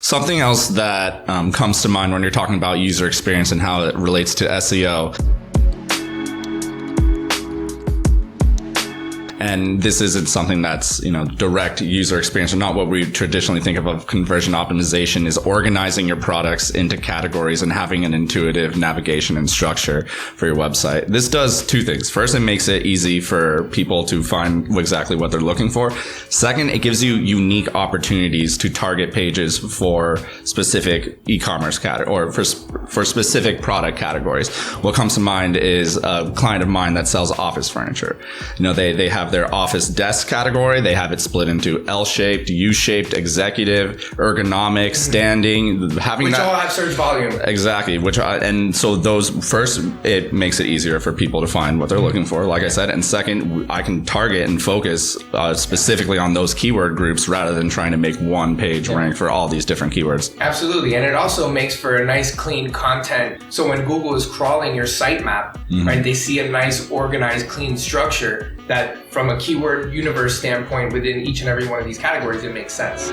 Something else that comes to mind when you're talking about user experience and how it relates to SEO. And this isn't something that's, direct user experience, or not what we traditionally think of conversion optimization, is organizing your products into categories and having an intuitive navigation and structure for your website. This does two things. First, it makes it easy for people to find exactly what they're looking for. Second, it gives you unique opportunities to target pages for specific e-commerce or for specific product categories. What comes to mind is a client of mine that sells office furniture. They have their office desk category. They have it split into L-shaped, U-shaped, executive, ergonomic, standing, which all have search volume. Exactly. And so those, first, it makes it easier for people to find what they're looking for, like I said. And second, I can target and focus specifically on those keyword groups rather than trying to make one page rank for all these different keywords. Absolutely. And it also makes for a nice, clean content. So when Google is crawling your sitemap, right, they see a nice, organized, clean structure that from a keyword universe standpoint within each and every one of these categories, it makes sense.